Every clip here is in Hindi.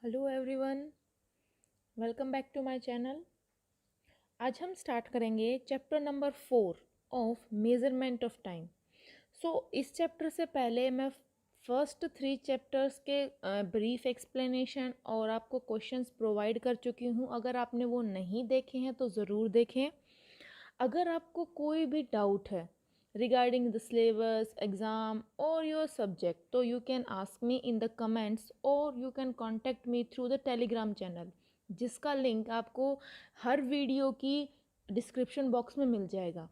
Hello everyone, welcome back to my channel. आज हम स्टार्ट करेंगे chapter number 4 of measurement of time. इस चैप्टर से पहले मैं फर्स्ट 3 चैप्टर्स के ब्रीफ एक्सप्लेनेशन और आपको क्वेश्चंस प्रोवाइड कर चुकी हूँ। अगर आपने वो नहीं देखे हैं तो ज़रूर देखें। अगर आपको कोई भी डाउट है regarding the syllabus, exam or your subject, तो you can ask me in the comments or you can contact me through the telegram channel, जिसका लिंक आपको हर वीडियो की डिस्क्रिप्शन बॉक्स में मिल जाएगा।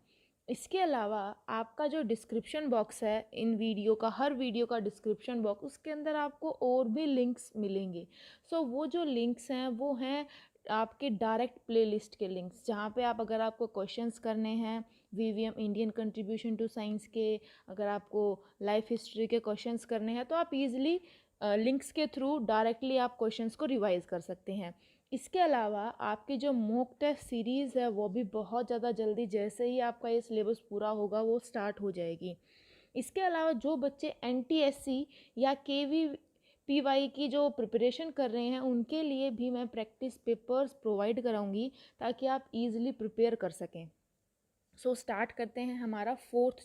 इसके अलावा आपका जो डिस्क्रिप्शन बॉक्स है इन वीडियो का, हर वीडियो का डिस्क्रिप्शन बॉक्स, उसके अंदर आपको और भी लिंक्स मिलेंगे। वो जो लिंक्स हैं वो हैं आपके डायरेक्ट प्लेलिस्ट के लिंक्स, जहाँ पे आप अगर आपको क्वेश्चंस करने हैं VVM Indian contribution to science के, अगर आपको लाइफ हिस्ट्री के क्वेश्चंस करने हैं तो आप इजीली लिंक्स के थ्रू डायरेक्टली आप क्वेश्चंस को रिवाइज कर सकते हैं। इसके अलावा आपकी जो मॉक टेस्ट सीरीज़ है वो भी बहुत ज़्यादा जल्दी, जैसे ही आपका ये सिलेबस पूरा होगा वो स्टार्ट हो जाएगी। इसके अलावा जो बच्चे एनटीएससी या केवी पीवाई की जो प्रिपरेशन कर रहे हैं उनके लिए भी मैं प्रैक्टिस पेपर्स प्रोवाइड कराऊंगी ताकि आप इजीली प्रिपेयर कर सकें। स्टार्ट करते हैं हमारा फोर्थ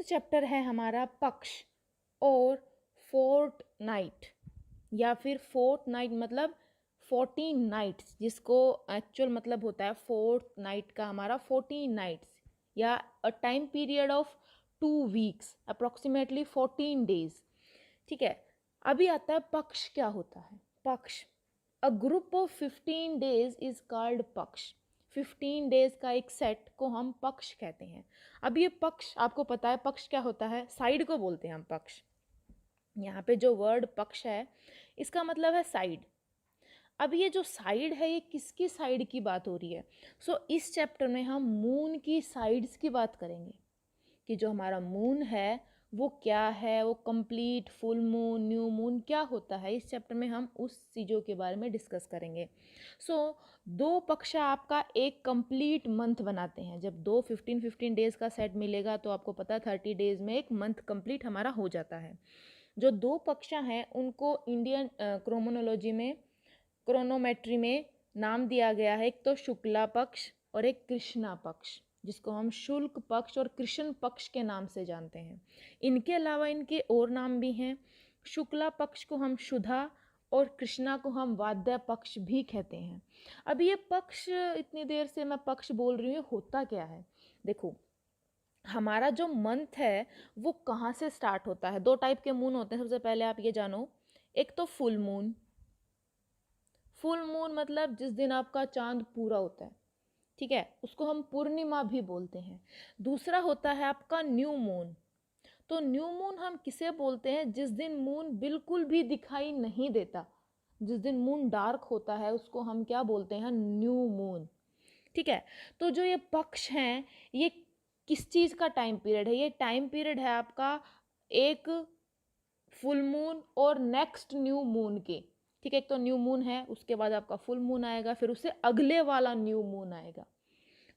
चैप्टर है हमारा पक्ष और फोर्ट नाइट, या फिर फोर्थ नाइट मतलब 14 नाइट्स, जिसको एक्चुअल मतलब होता है फोर्थ नाइट का हमारा 14 नाइट्स या a time period of 2 weeks, approximately 14 days. ठीक है, अभी आता है पक्ष। क्या होता है पक्ष? A group of 15 days is called पक्ष। 15 डेज का एक सेट को हम पक्ष कहते हैं। अब ये पक्ष आपको पता है पक्ष क्या होता है? साइड को बोलते हैं हम पक्ष। यहाँ पे जो वर्ड पक्ष है इसका मतलब है साइड। अब ये जो साइड है ये किसकी साइड की बात हो रही है? इस चैप्टर में हम मून की साइड्स की बात करेंगे कि जो हमारा मून है वो क्या है, वो complete, full moon, new moon क्या होता है। इस चैप्टर में हम उस चीज़ों के बारे में डिस्कस करेंगे। दो पक्ष आपका एक कंप्लीट मंथ बनाते हैं। जब दो 15 डेज़ का सेट मिलेगा तो आपको पता है 30 डेज़ में एक मंथ कंप्लीट हमारा हो जाता है। जो दो पक्षा हैं उनको इंडियन क्रोमोनोलॉजी में, क्रोनोमेट्री में नाम दिया गया है। एक तो शुक्ला पक्ष और एक कृष्णा पक्ष, जिसको हम शुक्ल पक्ष और कृष्ण पक्ष के नाम से जानते हैं। इनके अलावा इनके और नाम भी हैं। शुक्ला पक्ष को हम शुद्धा और कृष्णा को हम वाद्य पक्ष भी कहते हैं। अब ये पक्ष, इतनी देर से मैं पक्ष बोल रही हूँ, होता क्या है? देखो, हमारा जो मंथ है वो कहाँ से स्टार्ट होता है? दो टाइप के मून होते हैं। सबसे पहले आप ये जानो, एक तो फुल मून। फुल मून मतलब जिस दिन आपका चांद पूरा होता है, ठीक है, उसको हम पूर्णिमा भी बोलते हैं। दूसरा होता है आपका न्यू मून। तो न्यू मून हम किसे बोलते हैं? जिस दिन मून बिल्कुल भी दिखाई नहीं देता, जिस दिन मून डार्क होता है उसको हम क्या बोलते हैं? New moon. ठीक है, तो जो ये पक्ष हैं ये किस चीज़ का टाइम पीरियड है? ये टाइम पीरियड है आपका एक फुल मून और नेक्स्ट न्यू मून के। ठीक है, एक तो न्यू मून है, उसके बाद आपका फुल मून आएगा, फिर उससे अगले वाला न्यू मून आएगा।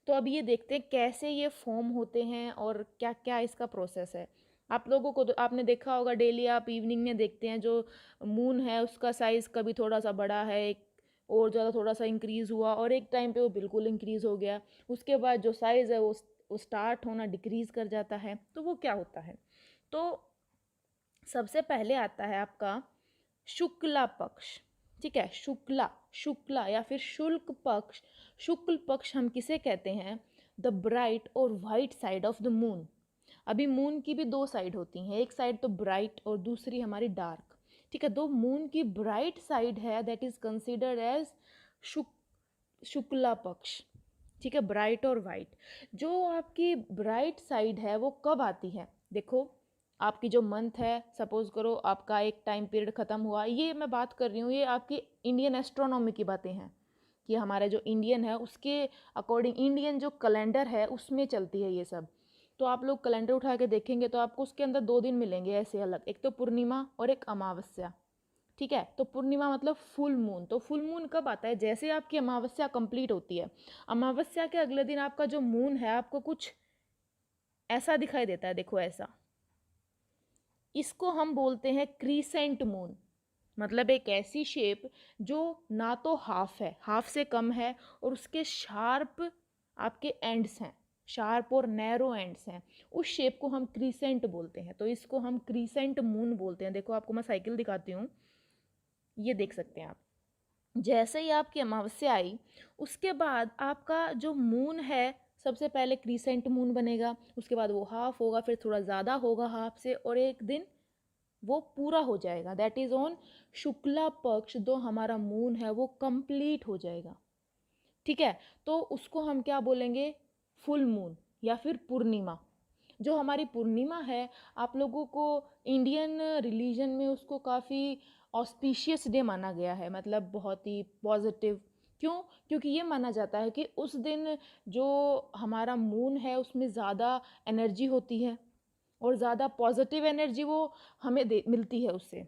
तो अब ये देखते हैं कैसे ये फॉर्म होते हैं और क्या क्या इसका प्रोसेस है। आप लोगों को तो आपने देखा होगा, डेली आप इवनिंग में देखते हैं जो मून है उसका साइज़ कभी थोड़ा सा बड़ा है, एक और ज़्यादा थोड़ा सा इंक्रीज़ हुआ, और एक टाइम पे वो बिल्कुल इंक्रीज़ हो गया। उसके बाद जो साइज़ है वो स्टार्ट होना डिक्रीज़ कर जाता है। तो वो क्या होता है? तो सबसे पहले आता है आपका शुक्ला पक्ष। ठीक है, शुक्ला या फिर शुक्ल पक्ष। शुक्ल पक्ष हम किसे कहते हैं? द ब्राइट और white side of the moon. अभी मून की भी दो साइड होती हैं, एक साइड तो ब्राइट और दूसरी हमारी डार्क। ठीक है, दो मून की ब्राइट साइड है that is considered as Shukla Paksha. ठीक है, ब्राइट और वाइट। जो आपकी ब्राइट साइड है वो कब आती है? देखो, आपकी जो मंथ है, सपोज करो आपका एक टाइम पीरियड ख़त्म हुआ, ये मैं बात कर रही हूँ, ये आपकी इंडियन एस्ट्रोनॉमी की बातें हैं कि हमारे जो इंडियन है उसके अकॉर्डिंग, इंडियन जो कैलेंडर है उसमें चलती है ये सब। तो आप लोग कैलेंडर उठा के देखेंगे तो आपको उसके अंदर 2 दिन मिलेंगे ऐसे अलग, एक तो पूर्णिमा और एक अमावस्या। ठीक है, तो पूर्णिमा मतलब फुल मून। तो फुल मून कब आता है? जैसे आपकी अमावस्या कंप्लीट होती है, अमावस्या के अगले दिन आपका जो मून है आपको कुछ ऐसा दिखाई देता है। देखो ऐसा, इसको हम बोलते हैं क्रीसेंट मून। मतलब एक ऐसी शेप जो ना तो हाफ है, हाफ से कम है, और उसके शार्प आपके एंड्स हैं, शार्प और नैरो एंड्स हैं, उस शेप को हम क्रीसेंट बोलते हैं। तो इसको हम क्रीसेंट मून बोलते हैं। देखो आपको मैं साइकिल दिखाती हूँ, ये देख सकते हैं आप। जैसे ही आपकी अमावस्या आई, उसके बाद आपका जो मून है, सबसे पहले क्रीसेंट मून बनेगा, उसके बाद वो हाफ होगा, फिर थोड़ा ज़्यादा होगा हाफ से, और एक दिन वो पूरा हो जाएगा। दैट इज़ ऑन शुक्ला पक्ष, जो हमारा मून है वो कंप्लीट हो जाएगा। ठीक है, तो उसको हम क्या बोलेंगे, फुल मून या फिर पूर्णिमा। जो हमारी पूर्णिमा है, आप लोगों को इंडियन रिलीजन में उसको काफ़ी ऑस्पिशियस डे माना गया है, मतलब बहुत ही पॉजिटिव। क्यों? क्योंकि ये माना जाता है कि उस दिन जो हमारा मून है उसमें ज़्यादा एनर्जी होती है, और ज़्यादा पॉजिटिव एनर्जी वो हमें मिलती है उससे।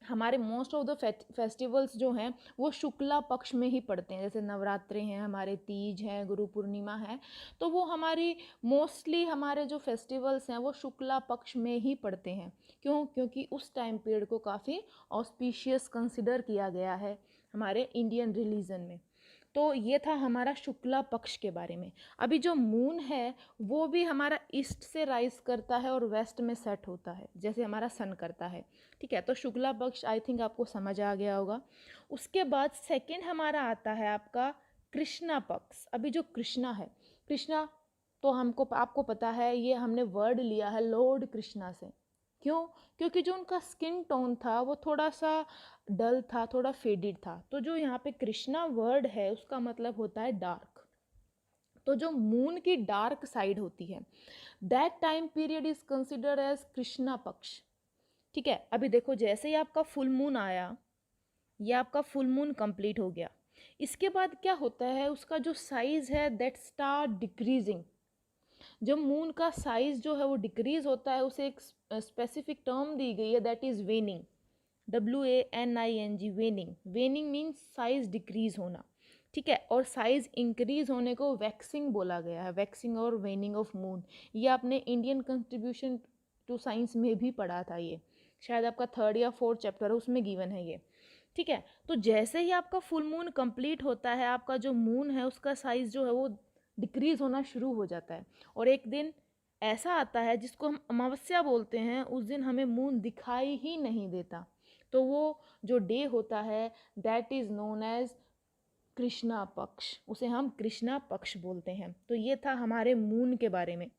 हमारे मोस्ट ऑफ द फेस्टिवल्स जो हैं वो शुक्ला पक्ष में ही पड़ते हैं, जैसे नवरात्रे हैं हमारे, तीज हैं, गुरु पूर्णिमा है, तो वो हमारी मोस्टली हमारे जो फेस्टिवल्स हैं वो शुक्ला पक्ष में ही पड़ते हैं। क्यों? क्योंकि उस टाइम पीरियड को काफ़ी ऑस्पिशियस कंसिडर किया गया है हमारे इंडियन रिलीजन में। तो ये था हमारा शुक्ला पक्ष के बारे में। अभी जो मून है वो भी हमारा ईस्ट से राइज करता है और वेस्ट में सेट होता है, जैसे हमारा सन करता है। ठीक है, तो शुक्ला पक्ष आई थिंक आपको समझ आ गया होगा। उसके बाद सेकंड हमारा आता है आपका कृष्णा पक्ष। अभी जो कृष्णा है, कृष्णा तो हमको आपको पता है, ये हमने वर्ड लिया है लॉर्ड कृष्णा से। क्यों? क्योंकि जो उनका स्किन टोन था वो थोड़ा सा डल था, थोड़ा फेडेड था। तो जो यहाँ पे कृष्णा वर्ड है उसका मतलब होता है डार्क। तो जो मून की डार्क साइड होती है, that time period is considered as Krishna Paksha. ठीक है, अभी देखो जैसे ही आपका फुल मून आया, ये आपका फुल मून कंप्लीट हो गया, इसके बाद क्या होता है, उसका जो साइज है दैट स्टार्ट डिक्रीजिंग। जब मून का साइज जो है वो डिक्रीज होता है, उसे एक स्पेसिफिक टर्म दी गई है, that is वेनिंग। WANING, वेनिंग। वेनिंग means size decrease होना। ठीक है, और साइज इंक्रीज होने को वैक्सिंग बोला गया है, वैक्सिंग और वेनिंग ऑफ मून। ये आपने इंडियन कंट्रीब्यूशन टू साइंस में भी पढ़ा था, ये शायद आपका 3rd या 4th चैप्टर है उसमें गिवन है ये। ठीक है, तो जैसे ही आपका फुल मून कंप्लीट होता है, आपका जो मून है उसका साइज जो है वो डिक्रीज होना शुरू हो जाता है, और एक दिन ऐसा आता है जिसको हम अमावस्या बोलते हैं, उस दिन हमें मून दिखाई ही नहीं देता। तो वो जो डे होता है that is known as Krishna Paksha, उसे हम कृष्णा पक्ष बोलते हैं। तो ये था हमारे मून के बारे में।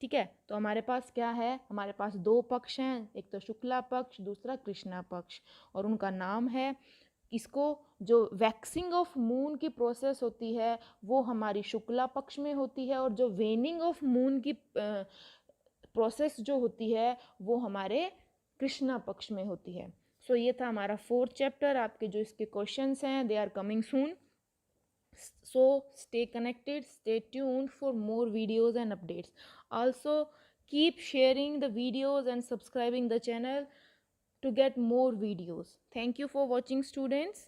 ठीक है, तो हमारे पास क्या है, हमारे पास 2 पक्ष हैं, एक तो शुक्ला पक्ष, दूसरा कृष्णा पक्ष, और उनका नाम है, इसको जो वैक्सिंग ऑफ मून की प्रोसेस होती है वो हमारी शुक्ला पक्ष में होती है, और जो वेनिंग ऑफ मून की प्रोसेस जो होती है वो हमारे कृष्णा पक्ष में होती है। सो ये था हमारा 4th चैप्टर। आपके जो इसके क्वेश्चंस हैं they are coming soon. So stay connected, stay tuned for more videos and updates. Also keep sharing the videos and subscribing the channel to get more videos. Thank you for watching, students.